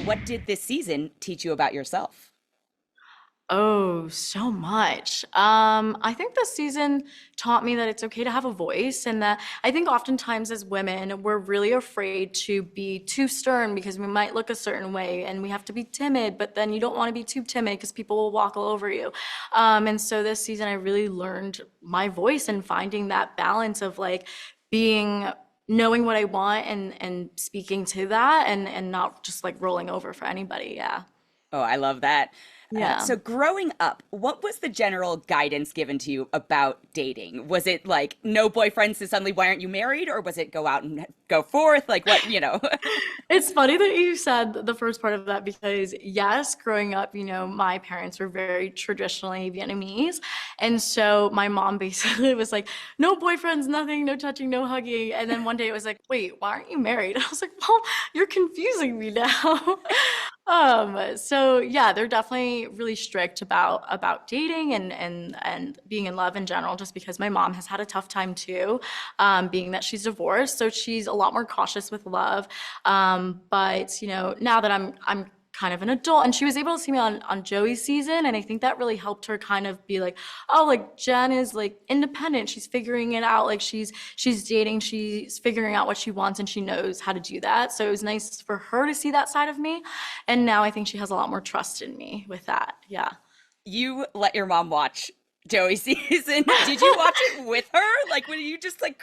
what did this season teach you about yourself? Oh, so much. I think this season taught me that it's okay to have a voice, and that I think oftentimes as women, we're really afraid to be too stern because we might look a certain way, and we have to be timid, but then you don't want to be too timid because people will walk all over you. And so this season, I really learned my voice and finding that balance of like being knowing what I want and speaking to that and not just like rolling over for anybody. Yeah. Oh, I love that. Yeah. So growing up, what was the general guidance given to you about dating? Was it like no boyfriends, so suddenly why aren't you married? Or was it go out and go forth? Like what? It's funny that you said the first part of that because, yes, growing up, my parents were very traditionally Vietnamese. And so my mom basically was like, no boyfriends, nothing, no touching, no hugging. And then one day it was like, wait, why aren't you married? I was like, Mom, you're confusing me now. So yeah, they're definitely really strict about dating and being in love in general, just because my mom has had a tough time too, being that she's divorced. So she's a lot more cautious with love. But now that I'm kind of an adult, and she was able to see me on Joey's season, and I think that really helped her kind of be like, oh, like Jenn is like independent. She's figuring it out. Like she's dating, she's figuring out what she wants, and she knows how to do that. So it was nice for her to see that side of me, and now I think she has a lot more trust in me with that. Yeah. You let your mom watch Joey season. Did you watch it with her? Like, when you just like,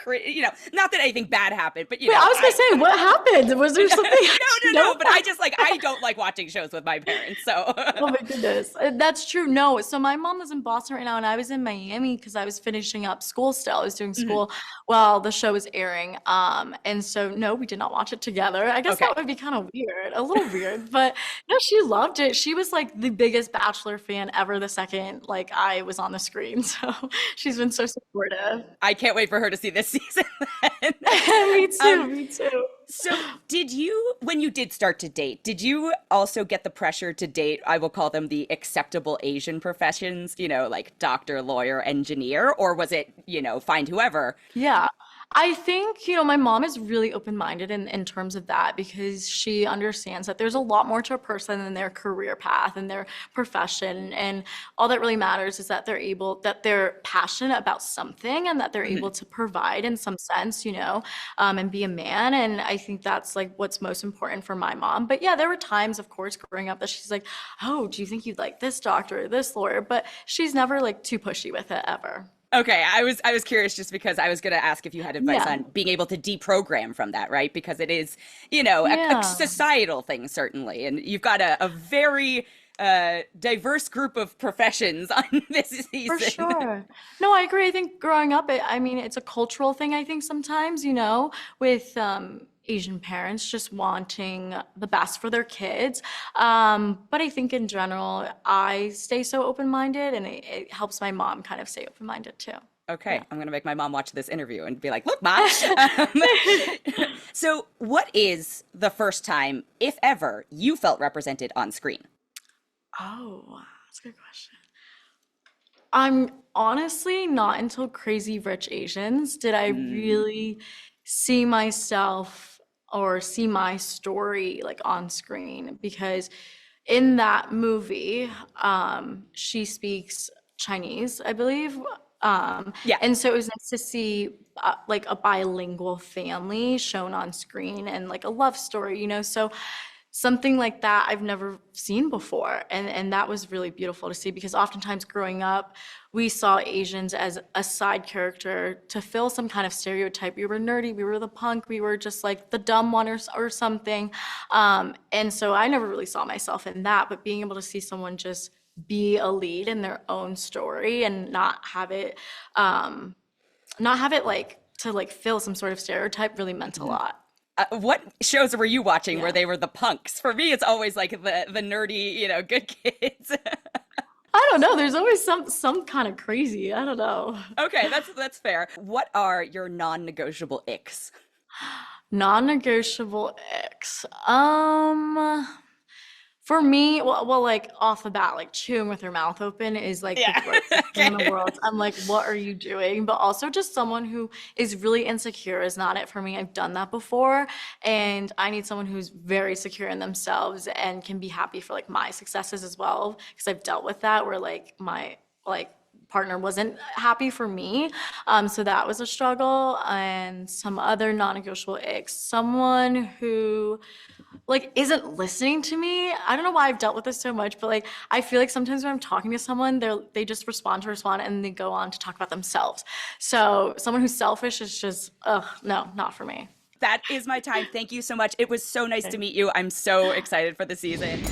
not that anything bad happened, but Wait, I was gonna say, what happened? Was there something I should know no. But I about? just like I don't like watching shows with my parents. So, Oh my goodness. That's true. No, so my mom was in Boston right now, and I was in Miami because I was finishing up school still. I was doing mhm. school while the show was airing. And so no, we did not watch it together. I guess that Okay. would be kind of weird, a little weird, but no, she loved it. She was like the biggest Bachelor fan ever the second like I was on the screen. So she's been so supportive. I can't wait for her to see this season then. Me Um, too, me too. so did you, when you did start to date, did you also get the pressure to date, I will call them the acceptable Asian professions, like doctor, lawyer, engineer, or was it, find whoever? Yeah. I think, my mom is really open-minded in terms of that because she understands that there's a lot more to a person than their career path and their profession. And all that really matters is that that they're passionate about something and that they're able Mhm. to provide in some sense, and be a man. And I think that's like what's most important for my mom. But yeah, there were times, of course, growing up that she's like, oh, do you think you'd like this doctor or this lawyer? But she's never like too pushy with it ever. Okay, I was curious just because I was going to ask if you had advice Yeah. on being able to deprogram from that, right? Because it is, a Yeah. societal thing certainly, and you've got a very diverse group of professions on this For season. sure. No, I agree. I think growing up, I mean, it's a cultural thing, I think sometimes, with Asian parents just wanting the best for their kids. But I think in general, I stay so open-minded and it helps my mom kind of stay open-minded too. Okay, Yeah. I'm gonna make my mom watch this interview and be like, "Look, mom." Um, so, what is the first time, if ever, you felt represented on screen? Oh, that's a good question. I'm honestly not until Crazy Rich Asians did I Mm, really see myself or see my story like on screen because in that movie, she speaks Chinese, I believe. yeah. And so it was nice to see like a bilingual family shown on screen and like a love story, So something like that I've never seen before. And that was really beautiful to see because oftentimes growing up, we saw Asians as a side character to fill some kind of stereotype. We were nerdy, we were the punk, we were just like the dumb one or something. And so I never really saw myself in that, but being able to see someone just be a lead in their own story and not have it like to like fill some sort of stereotype really meant a Mhm. lot. What shows were you watching where Yeah. they were the punks? For me, it's always like the nerdy, good kids. I don't know. There's always some kind of crazy. I don't know. Okay, that's fair. What are your non-negotiable icks? Non-negotiable X. For me, well, like off the bat, like chewing with your mouth open is like the Yeah. grossest thing in the Okay. world. I'm like, what are you doing? But also just someone who is really insecure is not it for me. I've done that before, and I need someone who's very secure in themselves and can be happy for like my successes as well, because I've dealt with that where like my like partner wasn't happy for me. So that was a struggle. And some other non-negotiable icks, someone who like isn't listening to me. I don't know why I've dealt with this so much, but like I feel like sometimes when I'm talking to someone, they just respond and they go on to talk about themselves. So someone who's selfish is just, ugh, no, not for me. That is my time. Thank you so much. It was so nice to Okay. meet you. I'm so excited for the season.